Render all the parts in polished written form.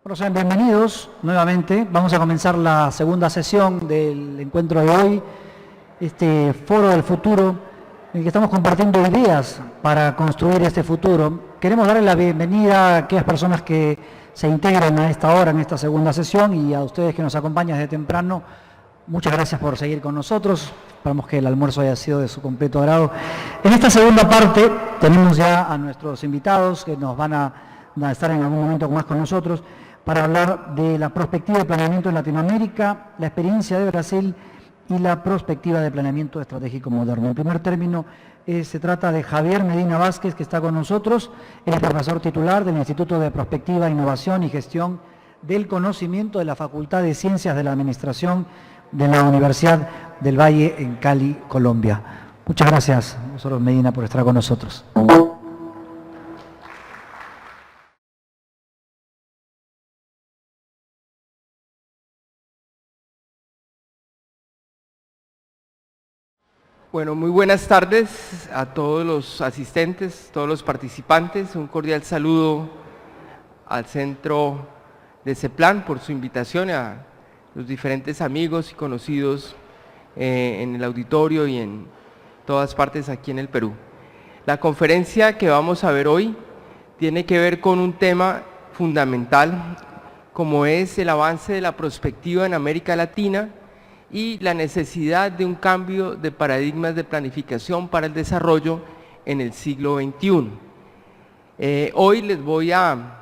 Bueno, sean bienvenidos nuevamente. Vamos a comenzar la segunda sesión del encuentro de hoy, este Foro del Futuro, en el que estamos compartiendo ideas para construir este futuro. Queremos darle la bienvenida a aquellas personas que se integran a esta hora, en esta segunda sesión, y a ustedes que nos acompañan desde temprano. Muchas gracias por seguir con nosotros. Esperamos que el almuerzo haya sido de su completo agrado. En esta segunda parte tenemos ya a nuestros invitados que nos van a estar en algún momento más con nosotros para hablar de la perspectiva de planeamiento en Latinoamérica, la experiencia de Brasil y la perspectiva de planeamiento estratégico moderno. En primer término, se trata de Javier Medina Vázquez, que está con nosotros. Él es profesor titular del Instituto de Prospectiva, Innovación y Gestión del Conocimiento de la Facultad de Ciencias de la Administración de la Universidad del Valle en Cali, Colombia. Muchas gracias, profesor Medina, por estar con nosotros. Bueno, muy buenas tardes a todos los asistentes, todos los participantes. Un cordial saludo al centro de CEPLAN por su invitación, a los diferentes amigos y conocidos en el auditorio y en todas partes aquí en el Perú. La conferencia que vamos a ver hoy tiene que ver con un tema fundamental, como es el avance de la prospectiva en América Latina y la necesidad de un cambio de paradigmas de planificación para el desarrollo en el siglo XXI. Hoy les voy a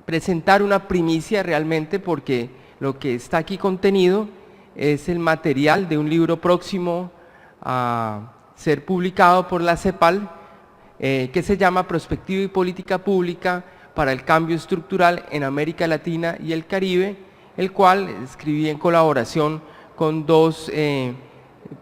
presentar una primicia realmente, porque lo que está aquí contenido es el material de un libro próximo a ser publicado por la CEPAL, que se llama Prospectiva y Política Pública para el Cambio Estructural en América Latina y el Caribe, el cual escribí en colaboración con dos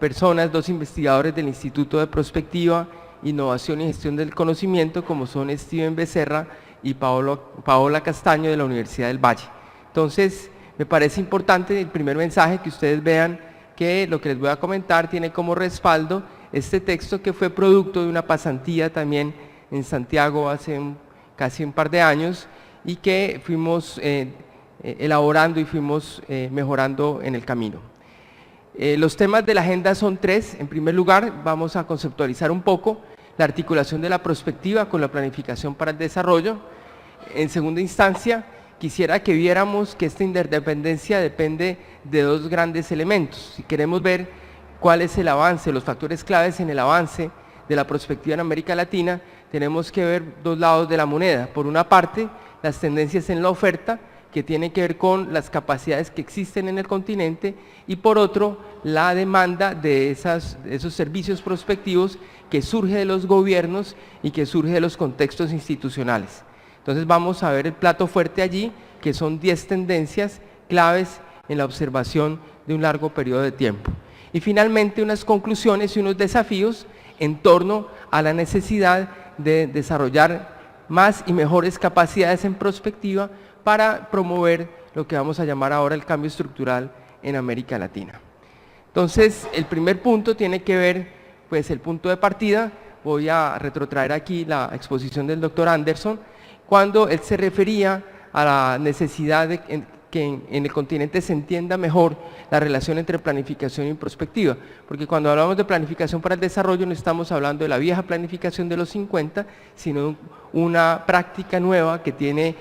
personas, dos investigadores del Instituto de Prospectiva, Innovación y Gestión del Conocimiento, como son Steven Becerra y Paola Castaño de la Universidad del Valle. Entonces, me parece importante el primer mensaje que ustedes vean que lo que les voy a comentar tiene como respaldo este texto, que fue producto de una pasantía también en Santiago hace casi un par de años, y que fuimos elaborando y fuimos mejorando en el camino. Los temas de la agenda son tres. En primer lugar, vamos a conceptualizar un poco la articulación de la prospectiva con la planificación para el desarrollo. En segunda instancia, quisiera que viéramos que esta interdependencia depende de dos grandes elementos. Si queremos ver cuál es el avance, los factores claves en el avance de la prospectiva en América Latina, tenemos que ver dos lados de la moneda. Por una parte, las tendencias en la oferta, que tiene que ver con las capacidades que existen en el continente, y por otro, la demanda de esos servicios prospectivos que surge de los gobiernos y que surge de los contextos institucionales. Entonces vamos a ver el plato fuerte allí, que son 10 tendencias claves en la observación de un largo periodo de tiempo. Y finalmente unas conclusiones y unos desafíos en torno a la necesidad de desarrollar más y mejores capacidades en prospectiva para promover lo que vamos a llamar ahora el cambio estructural en América Latina. Entonces, el primer punto tiene que ver, pues, el punto de partida. Voy a retrotraer aquí la exposición del doctor Anderson, cuando él se refería a la necesidad de que en el continente se entienda mejor la relación entre planificación y prospectiva, porque cuando hablamos de planificación para el desarrollo no estamos hablando de la vieja planificación de los 50, sino una práctica nueva que tiene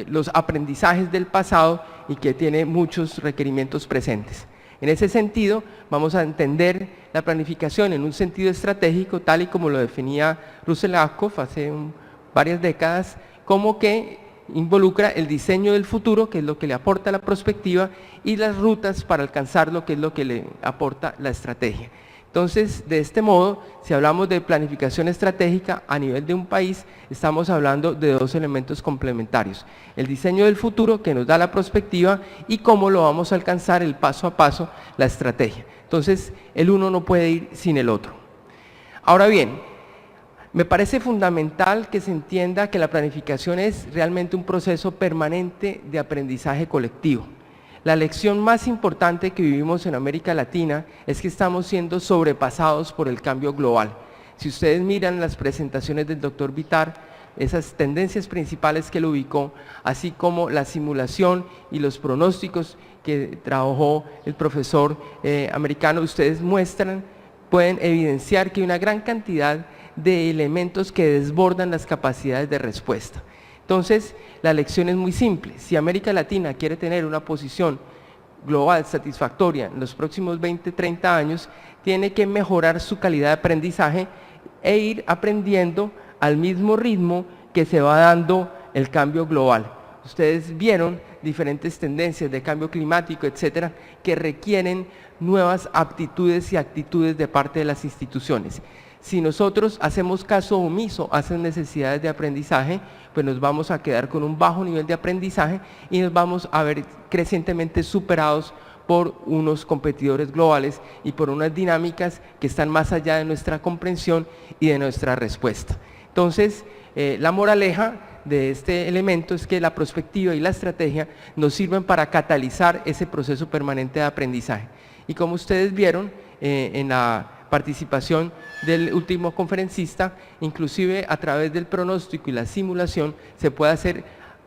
los aprendizajes del pasado y que tiene muchos requerimientos presentes. En ese sentido, vamos a entender la planificación en un sentido estratégico, tal y como lo definía Russell Ackoff hace varias décadas, como que involucra el diseño del futuro, que es lo que le aporta la prospectiva, y las rutas para alcanzarlo, que es lo que le aporta la estrategia. Entonces, de este modo, si hablamos de planificación estratégica a nivel de un país, estamos hablando de dos elementos complementarios: el diseño del futuro, que nos da la prospectiva, y cómo lo vamos a alcanzar, el paso a paso, la estrategia. Entonces, el uno no puede ir sin el otro. Ahora bien, me parece fundamental que se entienda que la planificación es realmente un proceso permanente de aprendizaje colectivo. La lección más importante que vivimos en América Latina es que estamos siendo sobrepasados por el cambio global. Si ustedes miran las presentaciones del doctor Vitar, esas tendencias principales que lo ubicó, así como la simulación y los pronósticos que trabajó el profesor americano. Ustedes pueden evidenciar que hay una gran cantidad de elementos que desbordan las capacidades de respuesta. Entonces, la lección es muy simple. Si América Latina quiere tener una posición global satisfactoria en los próximos 20, 30 años, tiene que mejorar su calidad de aprendizaje e ir aprendiendo al mismo ritmo que se va dando el cambio global. Ustedes vieron diferentes tendencias de cambio climático, etcétera, que requieren nuevas aptitudes y actitudes de parte de las instituciones. Si nosotros hacemos caso omiso a esas necesidades de aprendizaje, pues nos vamos a quedar con un bajo nivel de aprendizaje y nos vamos a ver crecientemente superados por unos competidores globales y por unas dinámicas que están más allá de nuestra comprensión y de nuestra respuesta. Entonces, la moraleja de este elemento es que la prospectiva y la estrategia nos sirven para catalizar ese proceso permanente de aprendizaje. Y como ustedes vieron en la participación del último conferencista, inclusive a través del pronóstico y la simulación se puede hacer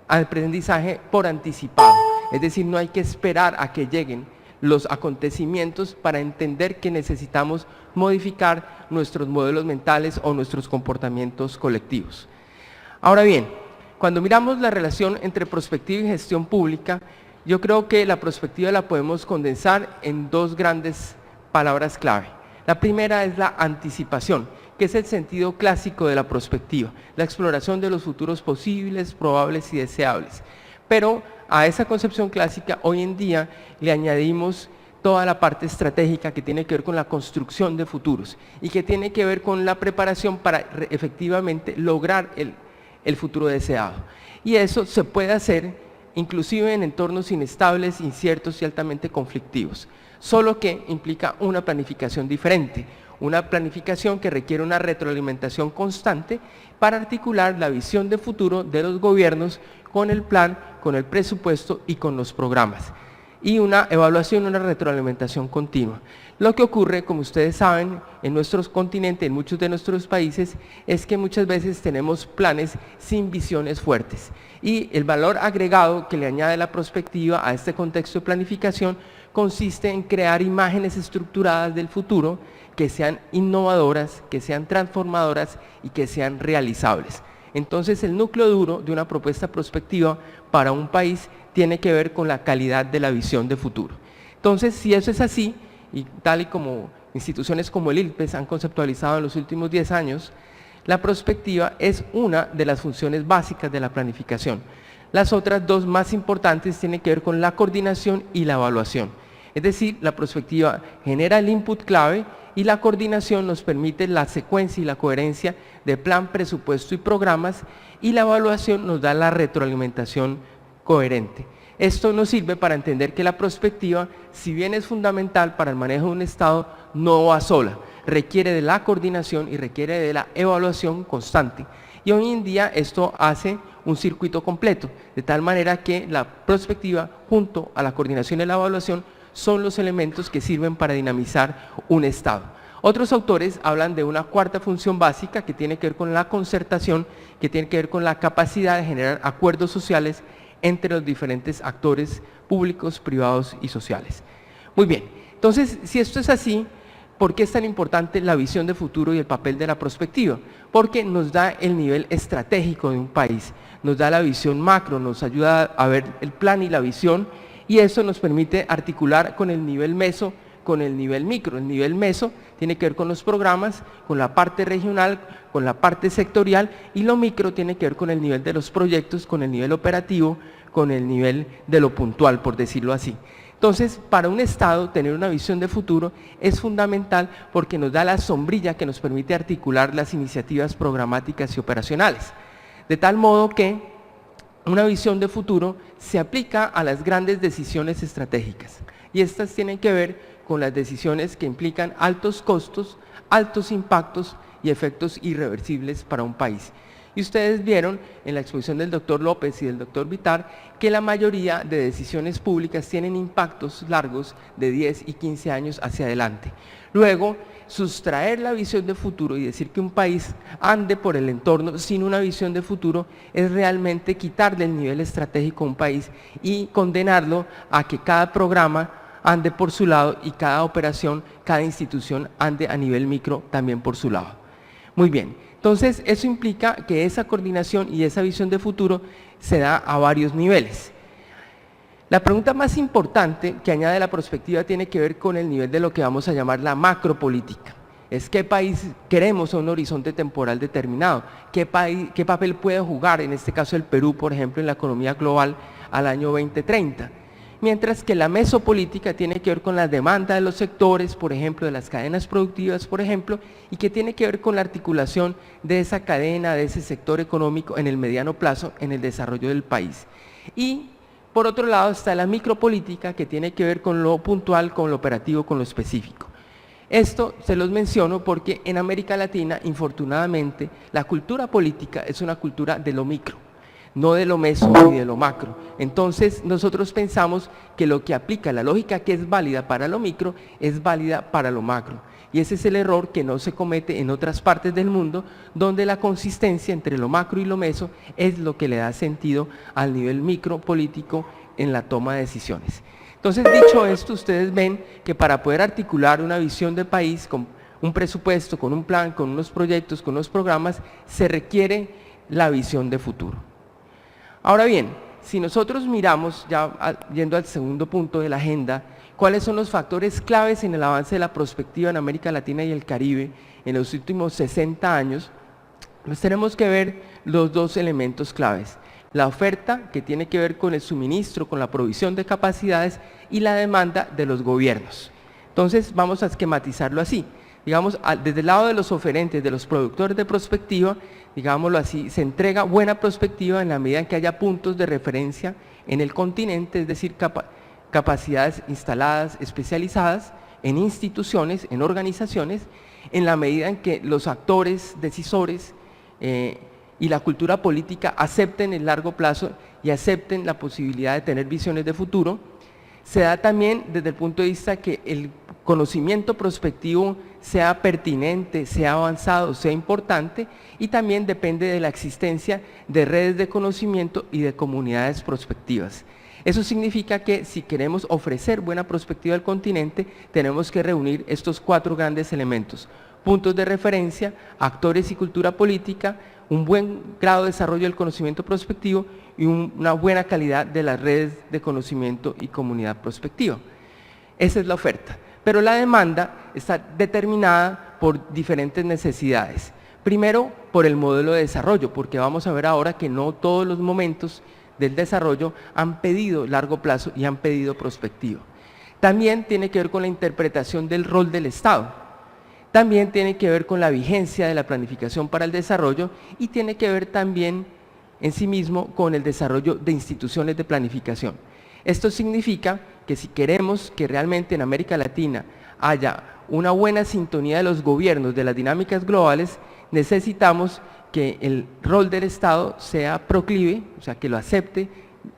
aprendizaje por anticipado. Es decir, no hay que esperar a que lleguen los acontecimientos para entender que necesitamos modificar nuestros modelos mentales o nuestros comportamientos colectivos. Ahora bien, cuando miramos la relación entre prospectiva y gestión pública, yo creo que la prospectiva la podemos condensar en dos grandes palabras clave. La primera es la anticipación, que es el sentido clásico de la prospectiva, la exploración de los futuros posibles, probables y deseables. Pero a esa concepción clásica hoy en día le añadimos toda la parte estratégica que tiene que ver con la construcción de futuros y que tiene que ver con la preparación para efectivamente lograr el futuro deseado. Y eso se puede hacer inclusive en entornos inestables, inciertos y altamente conflictivos, solo que implica una planificación diferente, una planificación que requiere una retroalimentación constante para articular la visión de futuro de los gobiernos con el plan, con el presupuesto y con los programas, y una evaluación, una retroalimentación continua. Lo que ocurre, como ustedes saben, en nuestros continentes, en muchos de nuestros países, es que muchas veces tenemos planes sin visiones fuertes, y el valor agregado que le añade la prospectiva a este contexto de planificación consiste en crear imágenes estructuradas del futuro que sean innovadoras, que sean transformadoras y que sean realizables. Entonces, el núcleo duro de una propuesta prospectiva para un país tiene que ver con la calidad de la visión de futuro. Entonces, si eso es así, y tal y como instituciones como el ILPES han conceptualizado en los últimos 10 años, la prospectiva es una de las funciones básicas de la planificación. Las otras dos más importantes tienen que ver con la coordinación y la evaluación. Es decir, la prospectiva genera el input clave y la coordinación nos permite la secuencia y la coherencia de plan, presupuesto y programas, y la evaluación nos da la retroalimentación coherente. Esto nos sirve para entender que la prospectiva, si bien es fundamental para el manejo de un Estado, no va sola, requiere de la coordinación y requiere de la evaluación constante. Y hoy en día esto hace un circuito completo, de tal manera que la prospectiva junto a la coordinación y la evaluación son los elementos que sirven para dinamizar un Estado. Otros autores hablan de una cuarta función básica que tiene que ver con la concertación, que tiene que ver con la capacidad de generar acuerdos sociales entre los diferentes actores públicos, privados y sociales. Muy bien, entonces, si esto es así, ¿por qué es tan importante la visión de futuro y el papel de la prospectiva? Porque nos da el nivel estratégico de un país, nos da la visión macro, nos ayuda a ver el plan y la visión, y eso nos permite articular con el nivel meso, con el nivel micro. El nivel meso tiene que ver con los programas, con la parte regional, con la parte sectorial, y lo micro tiene que ver con el nivel de los proyectos, con el nivel operativo, con el nivel de lo puntual, por decirlo así. Entonces, para un Estado tener una visión de futuro es fundamental porque nos da la sombrilla que nos permite articular las iniciativas programáticas y operacionales. De tal modo que una visión de futuro se aplica a las grandes decisiones estratégicas, y estas tienen que ver con las decisiones que implican altos costos, altos impactos y efectos irreversibles para un país. Y ustedes vieron en la exposición del doctor López y del doctor Vitar que la mayoría de decisiones públicas tienen impactos largos de 10 y 15 años hacia adelante. Luego, sustraer la visión de futuro y decir que un país ande por el entorno sin una visión de futuro es realmente quitarle el nivel estratégico a un país y condenarlo a que cada programa ande por su lado y cada operación, cada institución ande a nivel micro también por su lado. Muy bien, entonces eso implica que esa coordinación y esa visión de futuro se da a varios niveles. La pregunta más importante que añade la perspectiva tiene que ver con el nivel de lo que vamos a llamar la macropolítica. Es qué país queremos a un horizonte temporal determinado, qué papel puede jugar, en este caso el Perú, por ejemplo, en la economía global al año 2030. Mientras que la mesopolítica tiene que ver con la demanda de los sectores, por ejemplo, de las cadenas productivas, por ejemplo, y que tiene que ver con la articulación de esa cadena, de ese sector económico en el mediano plazo, en el desarrollo del país. Y por otro lado está la micropolítica, que tiene que ver con lo puntual, con lo operativo, con lo específico. Esto se los menciono porque en América Latina, infortunadamente, la cultura política es una cultura de lo micro, no de lo meso ni de lo macro. Entonces nosotros pensamos que lo que aplica, la lógica que es válida para lo micro, es válida para lo macro. Y ese es el error que no se comete en otras partes del mundo, donde la consistencia entre lo macro y lo meso es lo que le da sentido al nivel micro político en la toma de decisiones. Entonces, dicho esto, ustedes ven que para poder articular una visión de país con un presupuesto, con un plan, con unos proyectos, con unos programas, se requiere la visión de futuro. Ahora bien, si nosotros miramos, ya yendo al segundo punto de la agenda, cuáles son los factores claves en el avance de la prospectiva en América Latina y el Caribe en los últimos 60 años, pues tenemos que ver los dos elementos claves. La oferta, que tiene que ver con el suministro, con la provisión de capacidades, y la demanda de los gobiernos. Entonces vamos a esquematizarlo así. Digamos, desde el lado de los oferentes, de los productores de prospectiva, digámoslo así, se entrega buena prospectiva en la medida en que haya puntos de referencia en el continente, es decir, capacidades instaladas, especializadas en instituciones, en organizaciones, en la medida en que los actores decisores y la cultura política acepten el largo plazo y acepten la posibilidad de tener visiones de futuro. Se da también desde el punto de vista que el conocimiento prospectivo sea pertinente, sea avanzado, sea importante, y también depende de la existencia de redes de conocimiento y de comunidades prospectivas. Eso significa que si queremos ofrecer buena prospectiva al continente, tenemos que reunir estos 4 grandes elementos: puntos de referencia, actores y cultura política, un buen grado de desarrollo del conocimiento prospectivo y una buena calidad de las redes de conocimiento y comunidad prospectiva. Esa es la oferta. Pero la demanda está determinada por diferentes necesidades. Primero, por el modelo de desarrollo, porque vamos a ver ahora que no todos los momentos del desarrollo han pedido largo plazo y han pedido prospectiva. También tiene que ver con la interpretación del rol del Estado. También tiene que ver con la vigencia de la planificación para el desarrollo y tiene que ver también en sí mismo con el desarrollo de instituciones de planificación. Esto significa que si queremos que realmente en América Latina haya una buena sintonía de los gobiernos, de las dinámicas globales, necesitamos que el rol del Estado sea proclive, o sea, que lo acepte,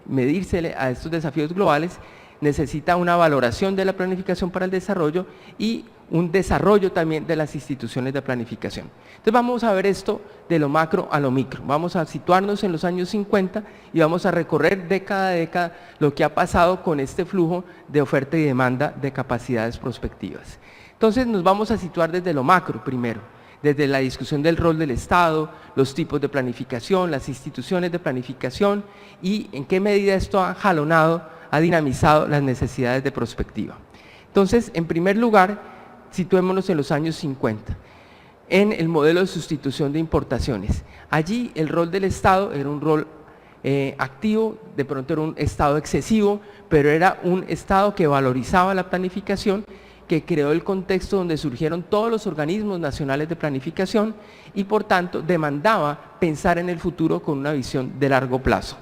medírsele a estos desafíos globales. Necesita una valoración de la planificación para el desarrollo y un desarrollo también de las instituciones de planificación. Entonces vamos a ver esto de lo macro a lo micro. Vamos a situarnos en los años 50 y vamos a recorrer década a década lo que ha pasado con este flujo de oferta y demanda de capacidades prospectivas. Entonces nos vamos a situar desde lo macro primero, desde la discusión del rol del Estado, los tipos de planificación, las instituciones de planificación y en qué medida esto ha jalonado, ha dinamizado las necesidades de prospectiva. Entonces, en primer lugar, situémonos en los años 50, en el modelo de sustitución de importaciones. Allí el rol del Estado era un rol activo, de pronto era un Estado excesivo, pero era un Estado que valorizaba la planificación, que creó el contexto donde surgieron todos los organismos nacionales de planificación y por tanto demandaba pensar en el futuro con una visión de largo plazo.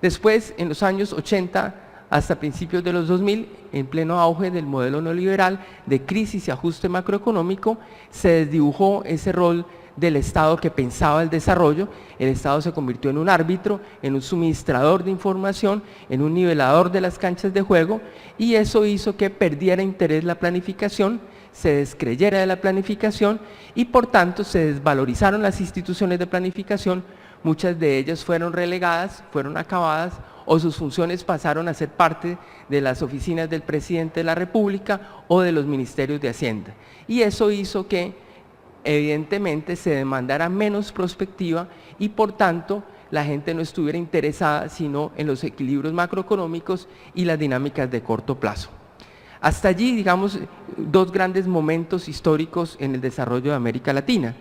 Después, en los años 80 hasta principios de los 2000, en pleno auge del modelo neoliberal de crisis y ajuste macroeconómico, se desdibujó ese rol del Estado que pensaba el desarrollo. El Estado se convirtió en un árbitro, en un suministrador de información, en un nivelador de las canchas de juego, y eso hizo que perdiera interés la planificación, se descreyera de la planificación y por tanto se desvalorizaron las instituciones de planificación. Muchas de ellas fueron relegadas, fueron acabadas, o sus funciones pasaron a ser parte de las oficinas del presidente de la República o de los ministerios de Hacienda. Y eso hizo que evidentemente se demandara menos prospectiva y por tanto la gente no estuviera interesada sino en los equilibrios macroeconómicos y las dinámicas de corto plazo. Hasta allí, digamos, dos grandes momentos históricos en el desarrollo de América Latina.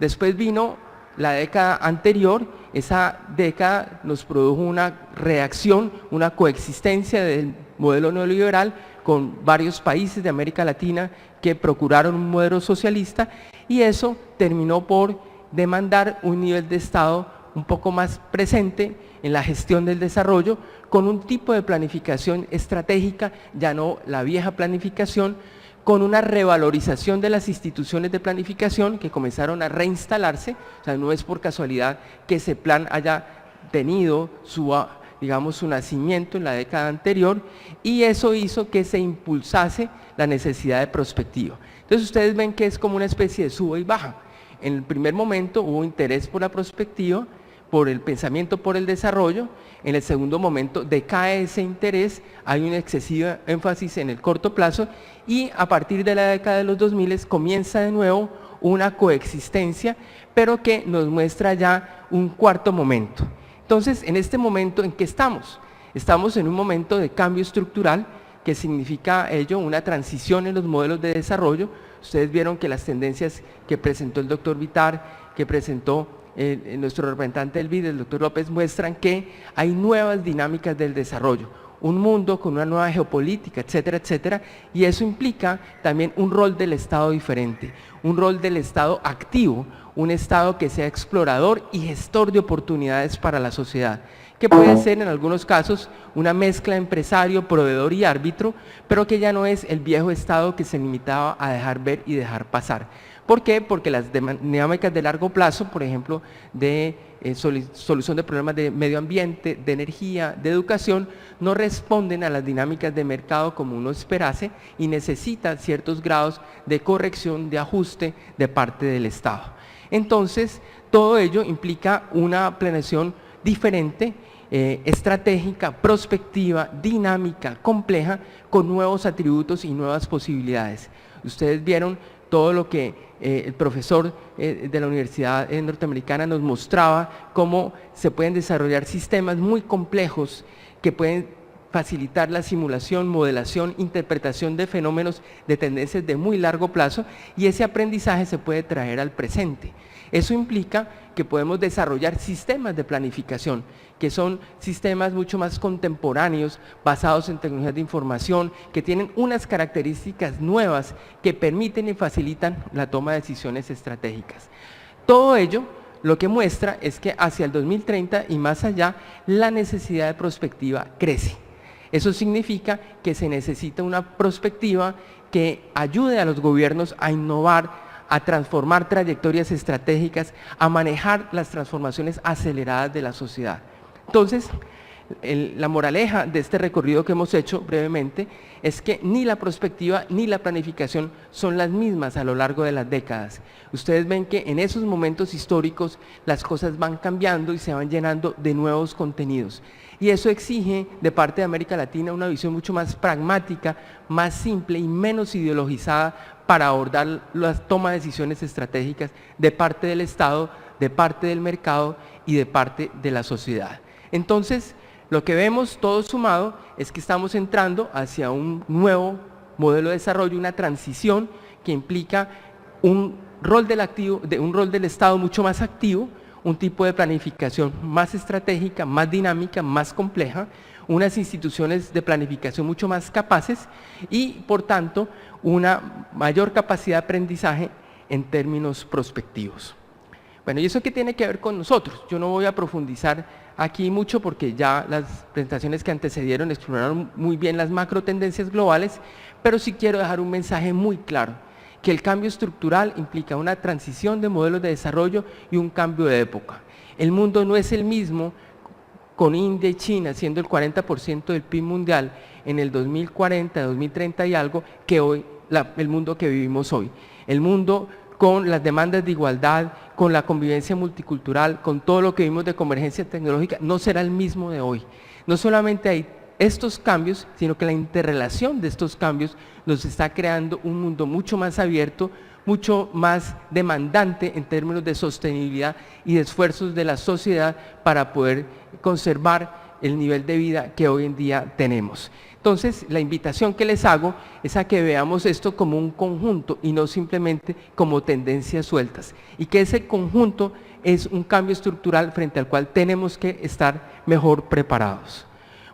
Después vino la década anterior. Esa década nos produjo una reacción, una coexistencia del modelo neoliberal con varios países de América Latina que procuraron un modelo socialista, y eso terminó por demandar un nivel de Estado un poco más presente en la gestión del desarrollo, con un tipo de planificación estratégica, ya no la vieja planificación, con una revalorización de las instituciones de planificación que comenzaron a reinstalarse. O sea, no es por casualidad que ese plan haya tenido su, digamos, su nacimiento en la década anterior, y eso hizo que se impulsase la necesidad de prospectiva. Entonces ustedes ven que es como una especie de suba y baja. En el primer momento hubo interés por la prospectiva, por el pensamiento por el desarrollo. En el segundo momento decae ese interés, hay un excesivo énfasis en el corto plazo, y a partir de la década de los 2000 comienza de nuevo una coexistencia, pero que nos muestra ya un cuarto momento. Entonces, en este momento, ¿en qué estamos? Estamos en un momento de cambio estructural, que significa ello una transición en los modelos de desarrollo. Ustedes vieron que las tendencias que presentó el doctor Vitar, que presentó nuestro representante del BID, el doctor López, muestran que hay nuevas dinámicas del desarrollo, un mundo con una nueva geopolítica, etcétera, etcétera, y eso implica también un rol del Estado diferente, un rol del Estado activo, un Estado que sea explorador y gestor de oportunidades para la sociedad, que puede ser en algunos casos una mezcla empresario, proveedor y árbitro, pero que ya no es el viejo Estado que se limitaba a dejar ver y dejar pasar. ¿Por qué? Porque las dinámicas de largo plazo, por ejemplo, de solución de problemas de medio ambiente, de energía, de educación, no responden a las dinámicas de mercado como uno esperase y necesita ciertos grados de corrección, de ajuste de parte del Estado. Entonces, todo ello implica una planeación diferente, estratégica, prospectiva, dinámica, compleja, con nuevos atributos y nuevas posibilidades. Ustedes vieron todo lo que el profesor de la Universidad Norteamericana nos mostraba, cómo se pueden desarrollar sistemas muy complejos que pueden facilitar la simulación, modelación, interpretación de fenómenos de tendencias de muy largo plazo, y ese aprendizaje se puede traer al presente. Eso implica que podemos desarrollar sistemas de planificación, que son sistemas mucho más contemporáneos, basados en tecnologías de información, que tienen unas características nuevas que permiten y facilitan la toma de decisiones estratégicas. Todo ello lo que muestra es que hacia el 2030 y más allá, la necesidad de prospectiva crece. Eso significa que se necesita una prospectiva que ayude a los gobiernos a innovar, a transformar trayectorias estratégicas, a manejar las transformaciones aceleradas de la sociedad. Entonces, la moraleja de este recorrido que hemos hecho brevemente es que ni la prospectiva ni la planificación son las mismas a lo largo de las décadas. Ustedes ven que en esos momentos históricos las cosas van cambiando y se van llenando de nuevos contenidos. Y eso exige de parte de América Latina una visión mucho más pragmática, más simple y menos ideologizada para abordar la toma de decisiones estratégicas de parte del Estado, de parte del mercado y de parte de la sociedad. Entonces, lo que vemos todo sumado es que estamos entrando hacia un nuevo modelo de desarrollo, una transición que implica un rol del Estado mucho más activo, un tipo de planificación más estratégica, más dinámica, más compleja, unas instituciones de planificación mucho más capaces y, por tanto, una mayor capacidad de aprendizaje en términos prospectivos. Bueno, ¿y eso qué tiene que ver con nosotros? Yo no voy a profundizar aquí mucho porque ya las presentaciones que antecedieron exploraron muy bien las macro tendencias globales, pero sí quiero dejar un mensaje muy claro, que el cambio estructural implica una transición de modelos de desarrollo y un cambio de época. El mundo no es el mismo con India y China siendo el 40% del PIB mundial en el 2040, 2030 y algo, que hoy, el mundo que vivimos hoy. El mundo con las demandas de igualdad, con la convivencia multicultural, con todo lo que vimos de convergencia tecnológica, no será el mismo de hoy. No solamente hay estos cambios, sino que la interrelación de estos cambios nos está creando un mundo mucho más abierto, mucho más demandante en términos de sostenibilidad y de esfuerzos de la sociedad para poder conservar el nivel de vida que hoy en día tenemos. Entonces, la invitación que les hago es a que veamos esto como un conjunto y no simplemente como tendencias sueltas, y que ese conjunto es un cambio estructural frente al cual tenemos que estar mejor preparados.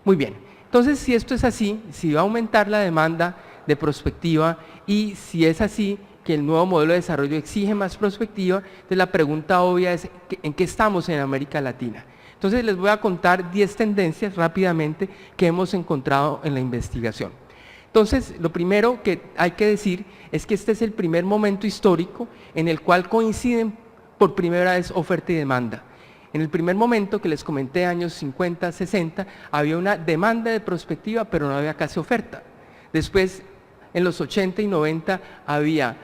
Muy bien, entonces si esto es así, si va a aumentar la demanda de prospectiva y si es así, que el nuevo modelo de desarrollo exige más prospectiva, entonces la pregunta obvia es ¿en qué estamos en América Latina? Entonces les voy a contar 10 tendencias rápidamente que hemos encontrado en la investigación. Entonces, lo primero que hay que decir es que este es el primer momento histórico en el cual coinciden por primera vez oferta y demanda. En el primer momento que les comenté, años 50, 60, había una demanda de prospectiva, pero no había casi oferta. Después, en los 80 y 90, había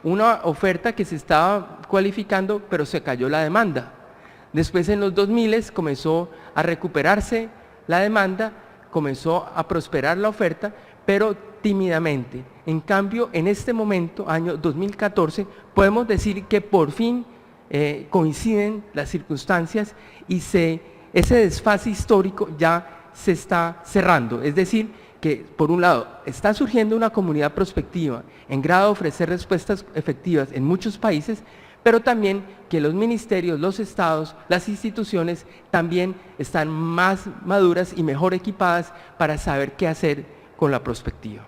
una oferta que se estaba cualificando, pero se cayó la demanda. Después, en los 2000 comenzó a recuperarse la demanda, comenzó a prosperar la oferta, pero tímidamente. En cambio, en este momento, año 2014, podemos decir que por fin coinciden las circunstancias y ese desfase histórico ya se está cerrando. Es decir, que por un lado está surgiendo una comunidad prospectiva en grado de ofrecer respuestas efectivas en muchos países, pero también que los ministerios, los estados, las instituciones también están más maduras y mejor equipadas para saber qué hacer con la prospectiva.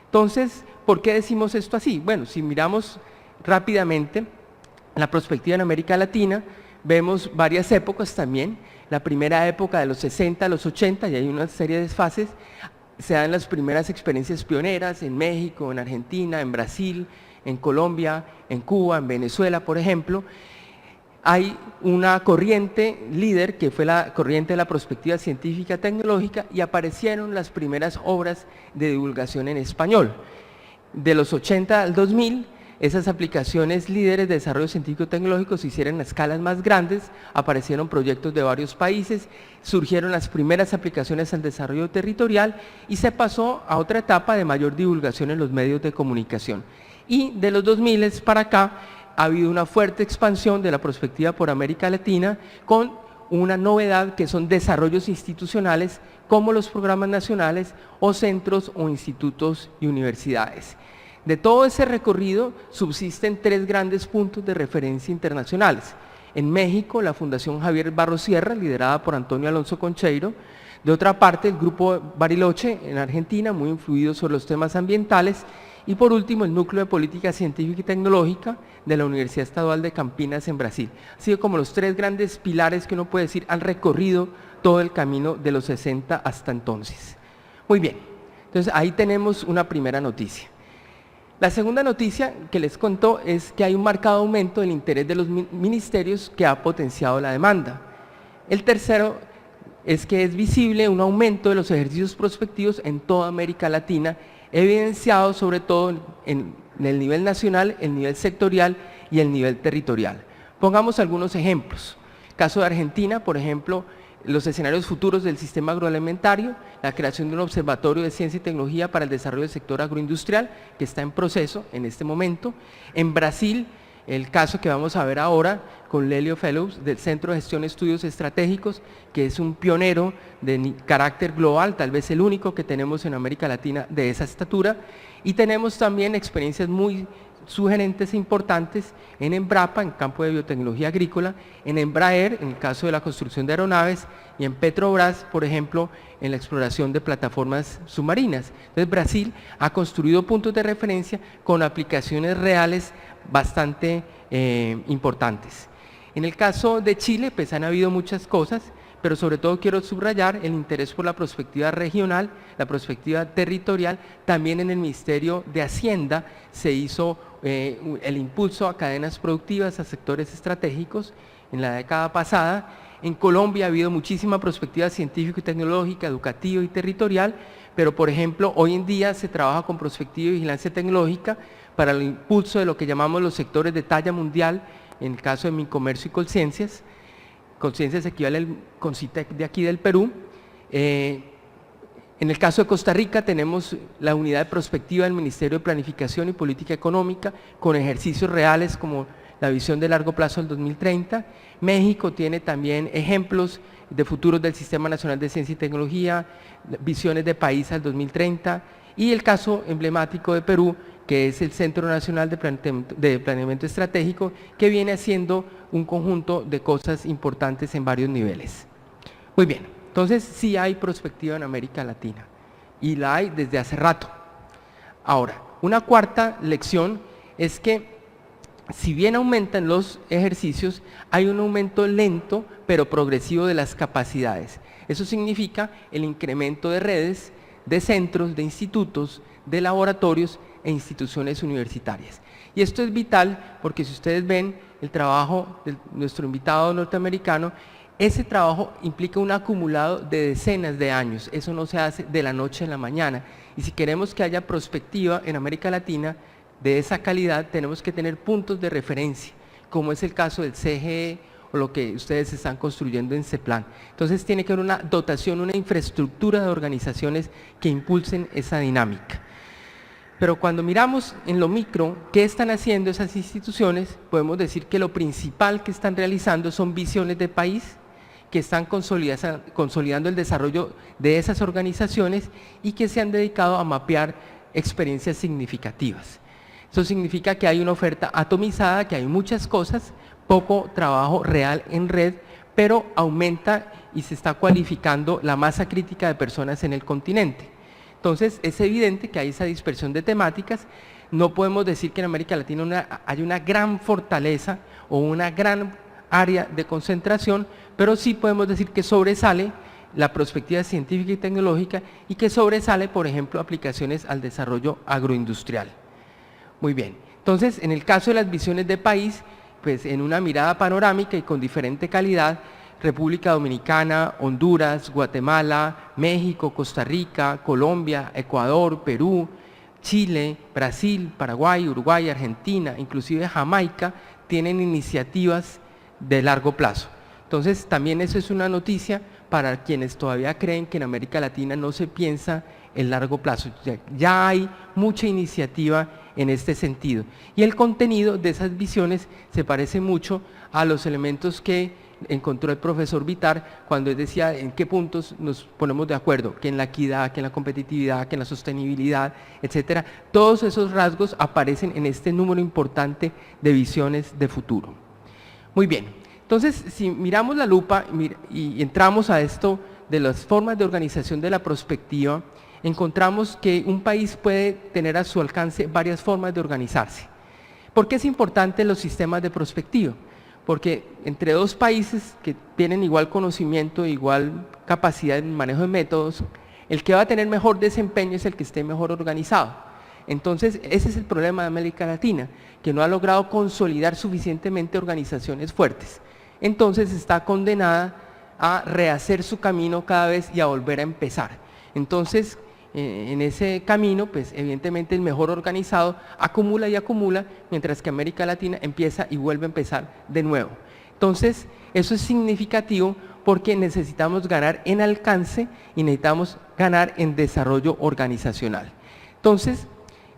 Entonces, ¿por qué decimos esto así? Bueno, si miramos rápidamente la prospectiva en América Latina, vemos varias épocas también. La primera época de los 60 a los 80, y hay una serie de fases, se dan las primeras experiencias pioneras en México, en Argentina, en Brasil, en Colombia, en Cuba, en Venezuela, por ejemplo. Hay una corriente líder que fue la corriente de la prospectiva científica tecnológica y aparecieron las primeras obras de divulgación en español. De los 80 al 2000, esas aplicaciones líderes de desarrollo científico-tecnológico se hicieron a escalas más grandes, aparecieron proyectos de varios países, surgieron las primeras aplicaciones al desarrollo territorial y se pasó a otra etapa de mayor divulgación en los medios de comunicación. Y de los 2000 para acá ha habido una fuerte expansión de la prospectiva por América Latina con una novedad que son desarrollos institucionales como los programas nacionales o centros o institutos y universidades. De todo ese recorrido subsisten 3 grandes puntos de referencia internacionales. En México, la Fundación Javier Barros Sierra, liderada por Antonio Alonso Concheiro. De otra parte, el Grupo Bariloche en Argentina, muy influido sobre los temas ambientales. Y por último, el Núcleo de Política Científica y Tecnológica de la Universidad Estadual de Campinas en Brasil. Han sido como los 3 grandes pilares que uno puede decir han recorrido todo el camino de los 60 hasta entonces. Muy bien, entonces ahí tenemos una primera noticia. La segunda noticia que les contó es que hay un marcado aumento del interés de los ministerios que ha potenciado la demanda. El tercero es que es visible un aumento de los ejercicios prospectivos en toda América Latina, evidenciado sobre todo en el nivel nacional, el nivel sectorial y el nivel territorial. Pongamos algunos ejemplos. Caso de Argentina, por ejemplo, los escenarios futuros del sistema agroalimentario, la creación de un observatorio de ciencia y tecnología para el desarrollo del sector agroindustrial, que está en proceso en este momento. En Brasil, el caso que vamos a ver ahora con Lelio Fellows del Centro de Gestión de Estudios Estratégicos, que es un pionero de carácter global, tal vez el único que tenemos en América Latina de esa estatura. Y tenemos también experiencias muy sugerentes e importantes en Embrapa, en campo de biotecnología agrícola, en Embraer, en el caso de la construcción de aeronaves, y en Petrobras, por ejemplo, en la exploración de plataformas submarinas. Entonces, Brasil ha construido puntos de referencia con aplicaciones reales bastante importantes. En el caso de Chile, pues han habido muchas cosas, pero sobre todo quiero subrayar el interés por la prospectiva regional, la prospectiva territorial. También en el Ministerio de Hacienda se hizo el impulso a cadenas productivas, a sectores estratégicos. En la década pasada, en Colombia ha habido muchísima prospectiva científica y tecnológica, educativa y territorial, pero por ejemplo, hoy en día se trabaja con prospectiva y vigilancia tecnológica para el impulso de lo que llamamos los sectores de talla mundial, en el caso de Mincomercio y Colciencias. Colciencias equivale al Concitec de aquí del Perú. En el caso de Costa Rica tenemos la unidad de prospectiva del Ministerio de Planificación y Política Económica con ejercicios reales como la visión de largo plazo del 2030. México tiene también ejemplos de futuros del Sistema Nacional de Ciencia y Tecnología, visiones de país al 2030 y el caso emblemático de Perú, que es el Centro Nacional de Planeamiento Estratégico, que viene haciendo un conjunto de cosas importantes en varios niveles. Muy bien, entonces sí hay prospectiva en América Latina y la hay desde hace rato. Ahora, una cuarta lección es que si bien aumentan los ejercicios, hay un aumento lento pero progresivo de las capacidades. Eso significa el incremento de redes, de centros, de institutos, de laboratorios e instituciones universitarias. Y esto es vital porque si ustedes ven el trabajo de nuestro invitado norteamericano, ese trabajo implica un acumulado de decenas de años. Eso no se hace de la noche a la mañana. Y si queremos que haya prospectiva en América Latina de esa calidad, tenemos que tener puntos de referencia, como es el caso del CGE o lo que ustedes están construyendo en CEPLAN. Entonces tiene que haber una dotación, una infraestructura de organizaciones que impulsen esa dinámica. Pero cuando miramos en lo micro, ¿qué están haciendo esas instituciones? Podemos decir que lo principal que están realizando son visiones de país, que están consolidando el desarrollo de esas organizaciones y que se han dedicado a mapear experiencias significativas. Eso significa que hay una oferta atomizada, que hay muchas cosas, poco trabajo real en red, pero aumenta y se está cualificando la masa crítica de personas en el continente. Entonces es evidente que hay esa dispersión de temáticas. No podemos decir que en América Latina hay una gran fortaleza o una gran área de concentración, pero sí podemos decir que sobresale la prospectiva científica y tecnológica y que sobresale, por ejemplo, aplicaciones al desarrollo agroindustrial. Muy bien, entonces en el caso de las visiones de país, pues en una mirada panorámica y con diferente calidad, República Dominicana, Honduras, Guatemala, México, Costa Rica, Colombia, Ecuador, Perú, Chile, Brasil, Paraguay, Uruguay, Argentina, inclusive Jamaica, tienen iniciativas de largo plazo. Entonces también eso es una noticia para quienes todavía creen que en América Latina no se piensa en largo plazo. Ya hay mucha iniciativa en este sentido. Y el contenido de esas visiones se parece mucho a los elementos que encontró el profesor Vitar cuando él decía en qué puntos nos ponemos de acuerdo, que en la equidad, que en la competitividad, que en la sostenibilidad, etcétera. Todos esos rasgos aparecen en este número importante de visiones de futuro. Muy bien, entonces si miramos la lupa y entramos a esto de las formas de organización de la prospectiva, encontramos que un país puede tener a su alcance varias formas de organizarse. ¿Por qué es importante los sistemas de prospectiva? Porque entre dos países que tienen igual conocimiento, igual capacidad en manejo de métodos, el que va a tener mejor desempeño es el que esté mejor organizado. Entonces, ese es el problema de América Latina, que no ha logrado consolidar suficientemente organizaciones fuertes. Entonces, está condenada a rehacer su camino cada vez y a volver a empezar. Entonces, en ese camino, pues evidentemente el mejor organizado acumula y acumula, mientras que América Latina empieza y vuelve a empezar de nuevo. Entonces, eso es significativo porque necesitamos ganar en alcance y necesitamos ganar en desarrollo organizacional. Entonces,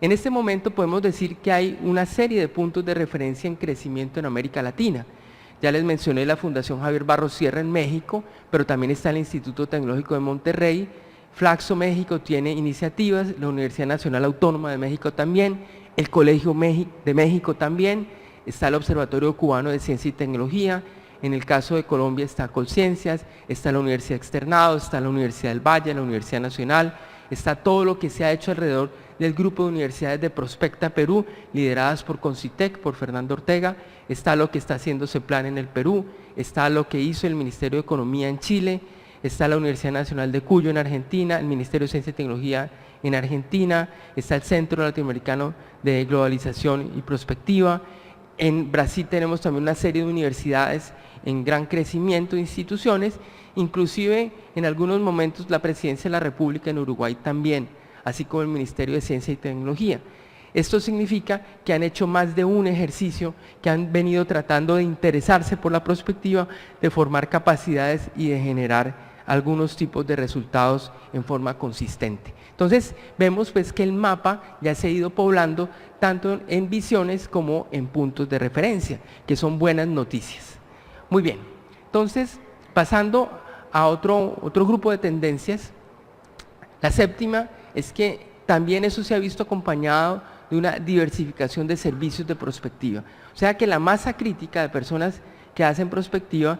en este momento podemos decir que hay una serie de puntos de referencia en crecimiento en América Latina. Ya les mencioné la Fundación Javier Barros Sierra en México, pero también está el Instituto Tecnológico de Monterrey. Flaxo México tiene iniciativas, la Universidad Nacional Autónoma de México también, el Colegio de México también, está el Observatorio Cubano de Ciencia y Tecnología, en el caso de Colombia está Colciencias, está la Universidad Externado, está la Universidad del Valle, la Universidad Nacional, está todo lo que se ha hecho alrededor del grupo de universidades de Prospecta Perú, lideradas por Concitec, por Fernando Ortega, está lo que está haciendo CEPLAN en el Perú, está lo que hizo el Ministerio de Economía en Chile, está la Universidad Nacional de Cuyo en Argentina, el Ministerio de Ciencia y Tecnología en Argentina, está el Centro Latinoamericano de Globalización y Prospectiva. En Brasil tenemos también una serie de universidades en gran crecimiento, instituciones, inclusive en algunos momentos la Presidencia de la República en Uruguay también, así como el Ministerio de Ciencia y Tecnología. Esto significa que han hecho más de un ejercicio, que han venido tratando de interesarse por la prospectiva, de formar capacidades y de generar algunos tipos de resultados en forma consistente. Entonces vemos pues que el mapa ya se ha ido poblando tanto en visiones como en puntos de referencia, que son buenas noticias. Muy bien, entonces pasando a otro grupo de tendencias, la séptima es que también eso se ha visto acompañado de una diversificación de servicios de prospectiva. O sea que la masa crítica de personas que hacen prospectiva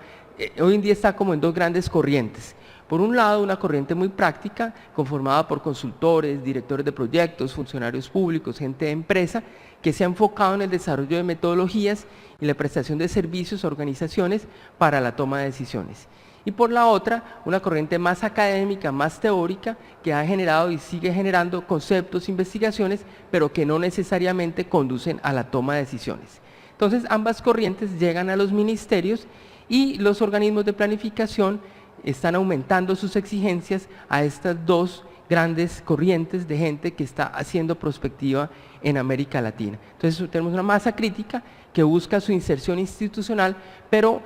hoy en día está como en dos grandes corrientes. Por un lado, una corriente muy práctica, conformada por consultores, directores de proyectos, funcionarios públicos, gente de empresa, que se ha enfocado en el desarrollo de metodologías y la prestación de servicios a organizaciones para la toma de decisiones. Y por la otra, una corriente más académica, más teórica, que ha generado y sigue generando conceptos, investigaciones, pero que no necesariamente conducen a la toma de decisiones. Entonces, ambas corrientes llegan a los ministerios y los organismos de planificación están aumentando sus exigencias a estas dos grandes corrientes de gente que está haciendo prospectiva en América Latina. Entonces, tenemos una masa crítica que busca su inserción institucional, pero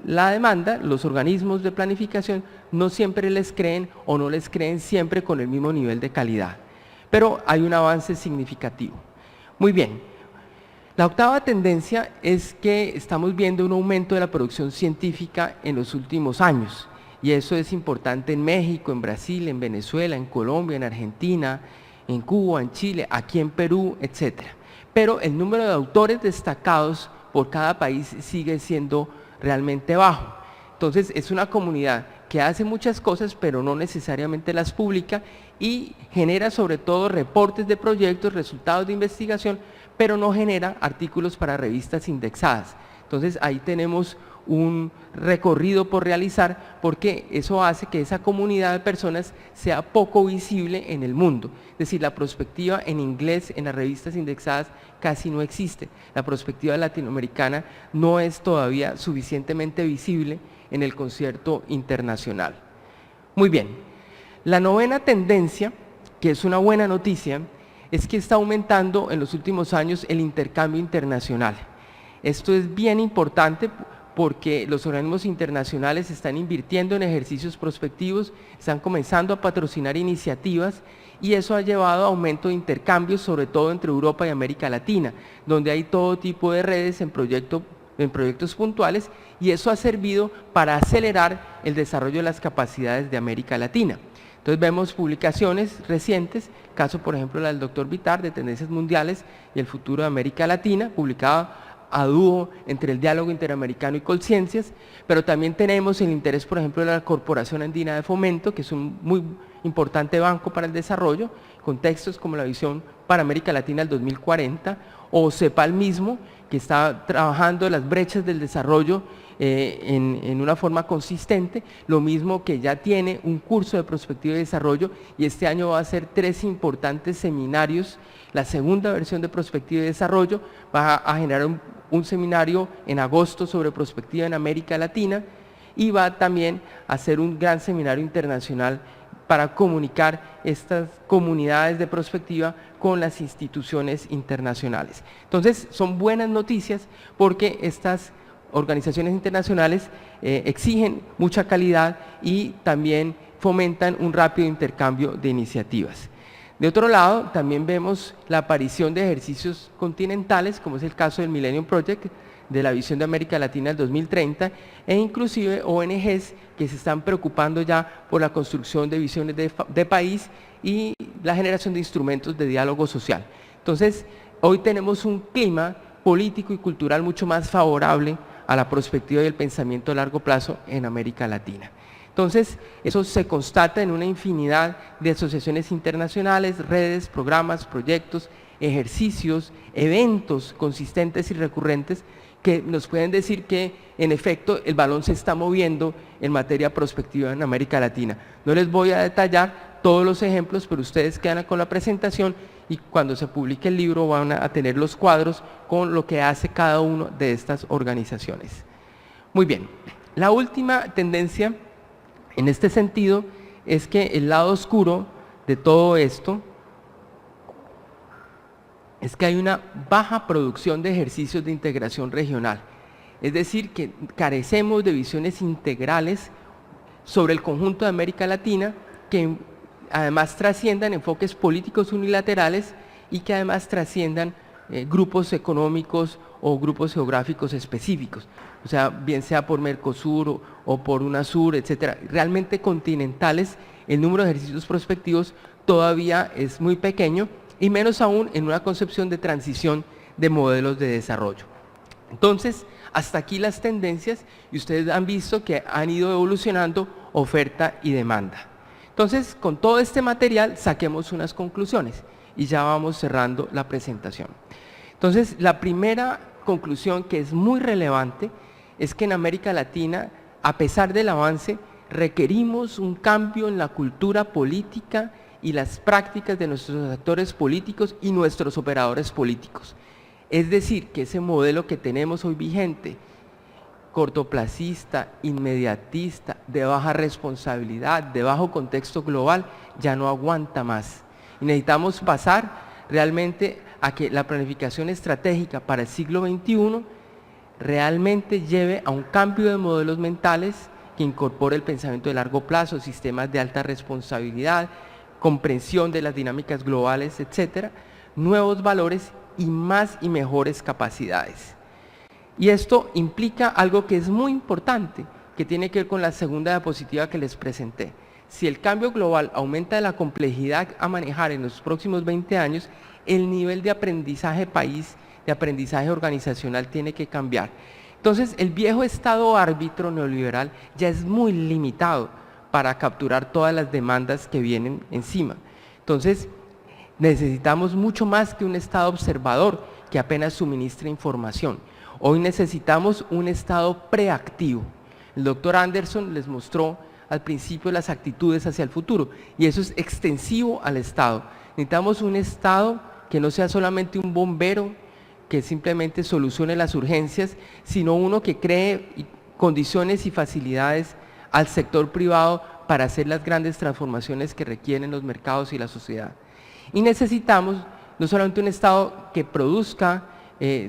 la demanda, los organismos de planificación no siempre les creen o no les creen siempre con el mismo nivel de calidad. Pero hay un avance significativo. Muy bien, la octava tendencia es que estamos viendo un aumento de la producción científica en los últimos años. Y eso es importante en México, en Brasil, en Venezuela, en Colombia, en Argentina, en Cuba, en Chile, aquí en Perú, etc. Pero el número de autores destacados por cada país sigue siendo realmente bajo. Entonces es una comunidad que hace muchas cosas pero no necesariamente las publica y genera sobre todo reportes de proyectos, resultados de investigación, pero no genera artículos para revistas indexadas. Entonces ahí tenemos un recorrido por realizar porque eso hace que esa comunidad de personas sea poco visible en el mundo. Es decir, la prospectiva en inglés en las revistas indexadas casi no existe. La prospectiva latinoamericana no es todavía suficientemente visible en el concierto internacional. Muy bien, la novena tendencia, que es una buena noticia, es que está aumentando en los últimos años el intercambio internacional. Esto es bien importante porque los organismos internacionales están invirtiendo en ejercicios prospectivos, están comenzando a patrocinar iniciativas y eso ha llevado a aumento de intercambios, sobre todo entre Europa y América Latina, donde hay todo tipo de redes en proyectos puntuales y eso ha servido para acelerar el desarrollo de las capacidades de América Latina. Entonces vemos publicaciones recientes, caso por ejemplo la del Dr. Vitar de Tendencias Mundiales y el Futuro de América Latina, publicada a dúo entre el Diálogo Interamericano y Colciencias, pero también tenemos el interés, por ejemplo, de la Corporación Andina de Fomento, que es un muy importante banco para el desarrollo, con textos como la Visión para América Latina del 2040, o CEPAL mismo, que está trabajando las brechas del desarrollo en una forma consistente, lo mismo que ya tiene un curso de prospectiva y desarrollo, y este año va a hacer 3 importantes seminarios. La segunda versión de prospectiva y desarrollo va a generar un seminario en agosto sobre prospectiva en América Latina y va también a hacer un gran seminario internacional para comunicar estas comunidades de prospectiva con las instituciones internacionales. Entonces son buenas noticias porque estas organizaciones internacionales exigen mucha calidad y también fomentan un rápido intercambio de iniciativas. De otro lado, también vemos la aparición de ejercicios continentales, como es el caso del Millennium Project, de la Visión de América Latina del 2030, e inclusive ONGs que se están preocupando ya por la construcción de visiones de país y la generación de instrumentos de diálogo social. Entonces, hoy tenemos un clima político y cultural mucho más favorable a la perspectiva y el pensamiento a largo plazo en América Latina. Entonces, eso se constata en una infinidad de asociaciones internacionales, redes, programas, proyectos, ejercicios, eventos consistentes y recurrentes que nos pueden decir que, en efecto, el balón se está moviendo en materia prospectiva en América Latina. No les voy a detallar todos los ejemplos, pero ustedes quedan con la presentación y cuando se publique el libro van a tener los cuadros con lo que hace cada una de estas organizaciones. Muy bien, la última tendencia en este sentido es que el lado oscuro de todo esto es que hay una baja producción de ejercicios de integración regional. Es decir, que carecemos de visiones integrales sobre el conjunto de América Latina que además trasciendan enfoques políticos unilaterales y que además trasciendan grupos económicos o grupos geográficos específicos. O sea, bien sea por Mercosur o por UNASUR, etcétera. Realmente continentales, el número de ejercicios prospectivos todavía es muy pequeño y menos aún en una concepción de transición de modelos de desarrollo. Entonces, hasta aquí las tendencias y ustedes han visto que han ido evolucionando oferta y demanda. Entonces, con todo este material saquemos unas conclusiones y ya vamos cerrando la presentación. Entonces, la primera conclusión que es muy relevante es que en América Latina, a pesar del avance, requerimos un cambio en la cultura política y las prácticas de nuestros actores políticos y nuestros operadores políticos. Es decir, que ese modelo que tenemos hoy vigente, cortoplacista, inmediatista, de baja responsabilidad, de bajo contexto global, ya no aguanta más. Y necesitamos pasar realmente a que la planificación estratégica para el siglo XXI realmente lleve a un cambio de modelos mentales que incorpore el pensamiento de largo plazo, sistemas de alta responsabilidad, comprensión de las dinámicas globales, etcétera, nuevos valores y más y mejores capacidades. Y esto implica algo que es muy importante, que tiene que ver con la segunda diapositiva que les presenté. Si el cambio global aumenta la complejidad a manejar en los próximos 20 años, el nivel de aprendizaje país, de aprendizaje organizacional tiene que cambiar. Entonces, el viejo estado árbitro neoliberal ya es muy limitado para capturar todas las demandas que vienen encima. Entonces, necesitamos mucho más que un estado observador que apenas suministra información. Hoy necesitamos un estado preactivo. El doctor Anderson les mostró al principio las actitudes hacia el futuro y eso es extensivo al estado. Necesitamos un estado que no sea solamente un bombero que simplemente solucione las urgencias, sino uno que cree condiciones y facilidades al sector privado para hacer las grandes transformaciones que requieren los mercados y la sociedad. Y necesitamos no solamente un Estado que produzca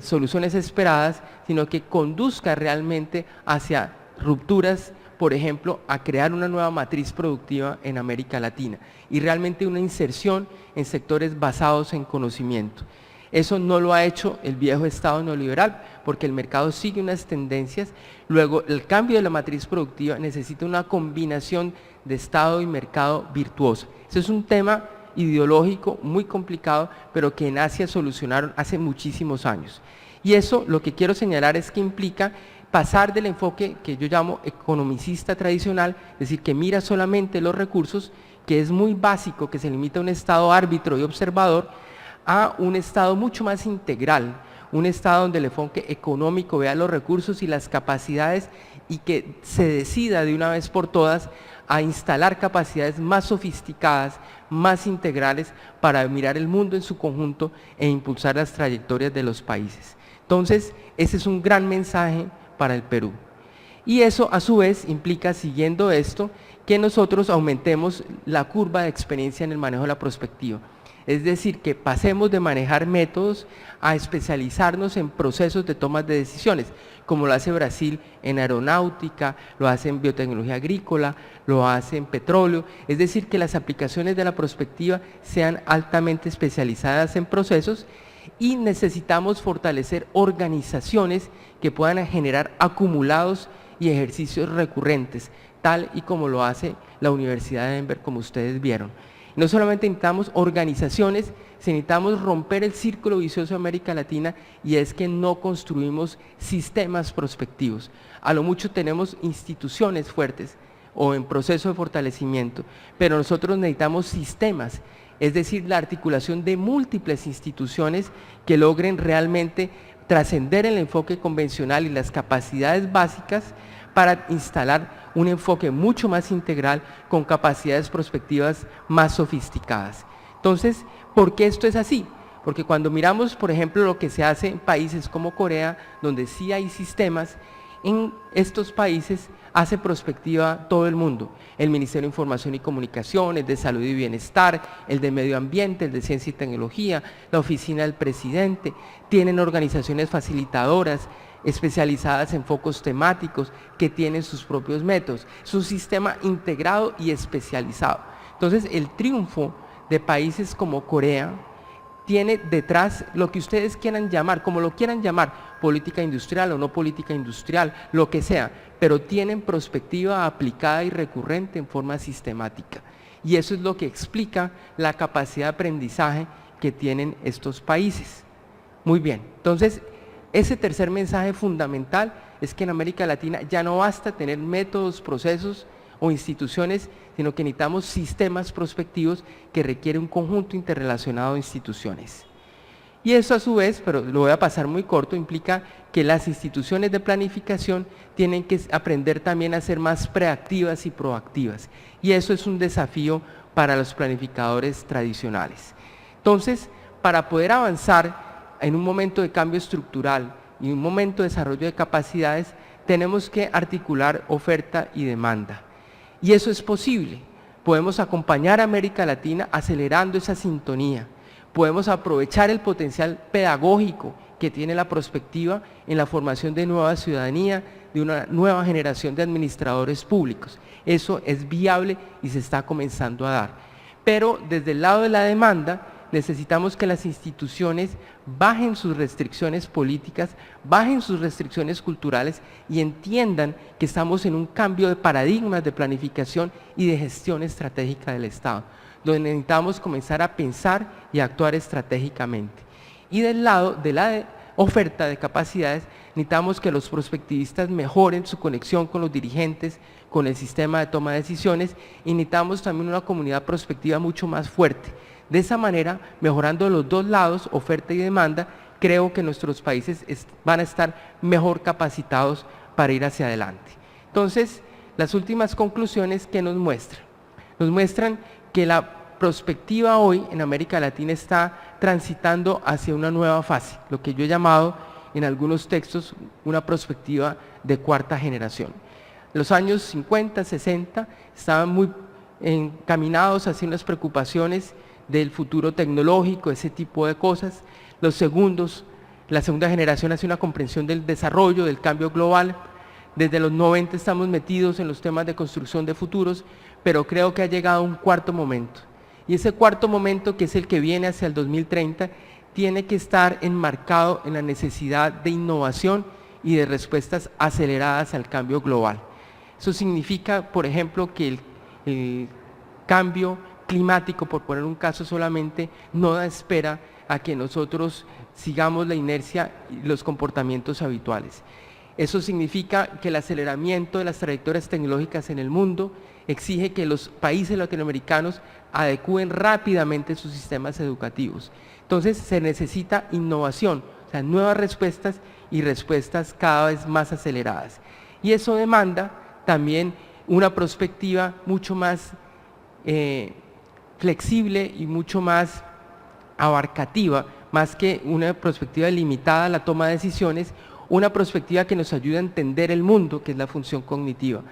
soluciones esperadas, sino que conduzca realmente hacia rupturas, por ejemplo, a crear una nueva matriz productiva en América Latina y realmente una inserción en sectores basados en conocimiento. Eso no lo ha hecho el viejo Estado neoliberal, porque el mercado sigue unas tendencias. Luego, el cambio de la matriz productiva necesita una combinación de Estado y mercado virtuoso. Eso es un tema ideológico muy complicado, pero que en Asia solucionaron hace muchísimos años. Y eso lo que quiero señalar es que implica pasar del enfoque que yo llamo economicista tradicional, es decir, que mira solamente los recursos, que es muy básico, que se limita a un Estado árbitro y observador, a un Estado mucho más integral, un Estado donde el enfoque económico vea los recursos y las capacidades y que se decida de una vez por todas a instalar capacidades más sofisticadas, más integrales para mirar el mundo en su conjunto e impulsar las trayectorias de los países. Entonces, ese es un gran mensaje para el Perú. Y eso a su vez implica, siguiendo esto, que nosotros aumentemos la curva de experiencia en el manejo de la prospectiva. Es decir, que pasemos de manejar métodos a especializarnos en procesos de toma de decisiones, como lo hace Brasil en aeronáutica, lo hace en biotecnología agrícola, lo hace en petróleo. Es decir, que las aplicaciones de la prospectiva sean altamente especializadas en procesos y necesitamos fortalecer organizaciones que puedan generar acumulados y ejercicios recurrentes, tal y como lo hace la Universidad de Denver, como ustedes vieron. No solamente necesitamos organizaciones, necesitamos romper el círculo vicioso de América Latina y es que no construimos sistemas prospectivos. A lo mucho tenemos instituciones fuertes o en proceso de fortalecimiento, pero nosotros necesitamos sistemas, es decir, la articulación de múltiples instituciones que logren realmente trascender el enfoque convencional y las capacidades básicas para instalar un enfoque mucho más integral con capacidades prospectivas más sofisticadas. Entonces, ¿por qué esto es así? Porque cuando miramos, por ejemplo, lo que se hace en países como Corea, donde sí hay sistemas, en estos países hace prospectiva todo el mundo. El Ministerio de Información y Comunicación, el de Salud y Bienestar, el de Medio Ambiente, el de Ciencia y Tecnología, la Oficina del Presidente, tienen organizaciones facilitadoras especializadas en focos temáticos que tienen sus propios métodos. Es un sistema integrado y especializado. Entonces, el triunfo de países como Corea tiene detrás lo que ustedes quieran llamar, como lo quieran llamar, política industrial o no política industrial, lo que sea, pero tienen prospectiva aplicada y recurrente en forma sistemática. Y eso es lo que explica la capacidad de aprendizaje que tienen estos países. Muy bien, entonces ese tercer mensaje fundamental es que en América Latina ya no basta tener métodos, procesos o instituciones, sino que necesitamos sistemas prospectivos que requieren un conjunto interrelacionado de instituciones. Y eso a su vez, pero lo voy a pasar muy corto, implica que las instituciones de planificación tienen que aprender también a ser más preactivas y proactivas. Y eso es un desafío para los planificadores tradicionales. Entonces, para poder avanzar en un momento de cambio estructural y un momento de desarrollo de capacidades, tenemos que articular oferta y demanda. Y eso es posible. Podemos acompañar a América Latina acelerando esa sintonía. Podemos aprovechar el potencial pedagógico que tiene la prospectiva en la formación de nueva ciudadanía, de una nueva generación de administradores públicos. Eso es viable y se está comenzando a dar. Pero desde el lado de la demanda, necesitamos que las instituciones bajen sus restricciones políticas, bajen sus restricciones culturales y entiendan que estamos en un cambio de paradigmas de planificación y de gestión estratégica del Estado, donde necesitamos comenzar a pensar y a actuar estratégicamente. Y del lado de la oferta de capacidades, necesitamos que los prospectivistas mejoren su conexión con los dirigentes, con el sistema de toma de decisiones, y necesitamos también una comunidad prospectiva mucho más fuerte. De esa manera, mejorando los dos lados, oferta y demanda, creo que nuestros países van a estar mejor capacitados para ir hacia adelante. Entonces, las últimas conclusiones que nos muestran. Nos muestran que la prospectiva hoy en América Latina está transitando hacia una nueva fase, lo que yo he llamado en algunos textos una prospectiva de cuarta generación. Los años 50, 60 estaban muy encaminados hacia unas preocupaciones del futuro tecnológico, ese tipo de cosas. La segunda generación hace una comprensión del desarrollo, del cambio global. Desde los 90 estamos metidos en los temas de construcción de futuros, pero creo que ha llegado un cuarto momento. Y ese cuarto momento, que es el que viene hacia el 2030, tiene que estar enmarcado en la necesidad de innovación y de respuestas aceleradas al cambio global. Eso significa, por ejemplo, que el cambio climático, por poner un caso solamente, no da espera a que nosotros sigamos la inercia y los comportamientos habituales. Eso significa que el aceleramiento de las trayectorias tecnológicas en el mundo exige que los países latinoamericanos adecúen rápidamente sus sistemas educativos. Entonces se necesita innovación, o sea, nuevas respuestas y respuestas cada vez más aceleradas. Y eso demanda también una perspectiva mucho más flexible y mucho más abarcativa, más que una perspectiva limitada a la toma de decisiones, una perspectiva que nos ayude a entender el mundo, que es la función cognitiva,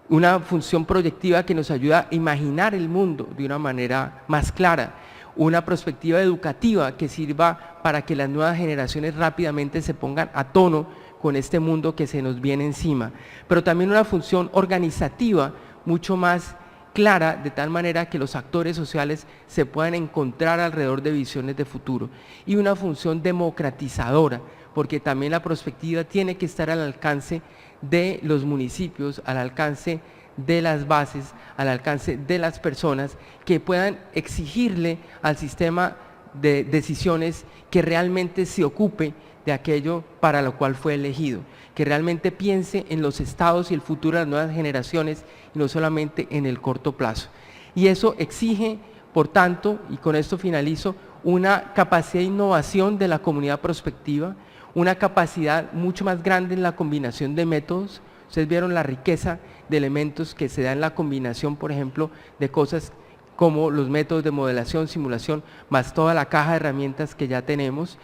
una función proyectiva que nos ayuda a imaginar el mundo de una manera más clara, una perspectiva educativa que sirva para que las nuevas generaciones rápidamente se pongan a tono con este mundo que se nos viene encima, pero también una función organizativa mucho más clara, de tal manera que los actores sociales se puedan encontrar alrededor de visiones de futuro, y una función democratizadora, porque también la perspectiva tiene que estar al alcance de los municipios, al alcance de las bases, al alcance de las personas, que puedan exigirle al sistema de decisiones que realmente se ocupe de aquello para lo cual fue elegido, que realmente piense en los estados y el futuro de las nuevas generaciones y no solamente en el corto plazo. Y eso exige, por tanto, y con esto finalizo, una capacidad de innovación de la comunidad prospectiva, una capacidad mucho más grande en la combinación de métodos. Ustedes vieron la riqueza de elementos que se da en la combinación, por ejemplo, de cosas como los métodos de modelación, simulación, más toda la caja de herramientas que ya tenemos.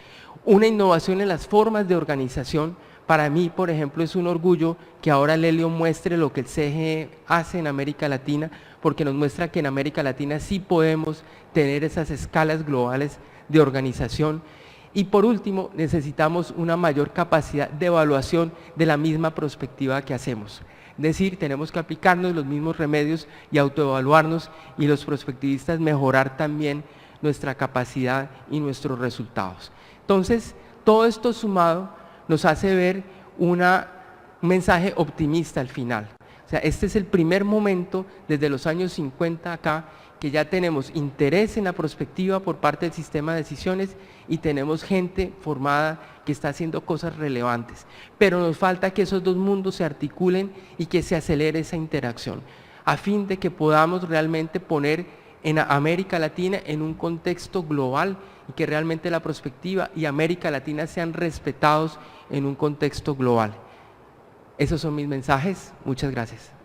Una innovación en las formas de organización. Para mí, por ejemplo, es un orgullo que ahora Lelio muestre lo que el CGE hace en América Latina, porque nos muestra que en América Latina sí podemos tener esas escalas globales de organización. Y por último, necesitamos una mayor capacidad de evaluación de la misma perspectiva que hacemos. Es decir, tenemos que aplicarnos los mismos remedios y autoevaluarnos, y los prospectivistas mejorar también nuestra capacidad y nuestros resultados. Entonces, todo esto sumado nos hace ver un mensaje optimista al final. O sea, este es el primer momento desde los años 50 acá que ya tenemos interés en la prospectiva por parte del sistema de decisiones y tenemos gente formada que está haciendo cosas relevantes. Pero nos falta que esos dos mundos se articulen y que se acelere esa interacción, a fin de que podamos realmente poner en América Latina en un contexto global y que realmente la prospectiva y América Latina sean respetados en un contexto global. Esos son mis mensajes. Muchas gracias.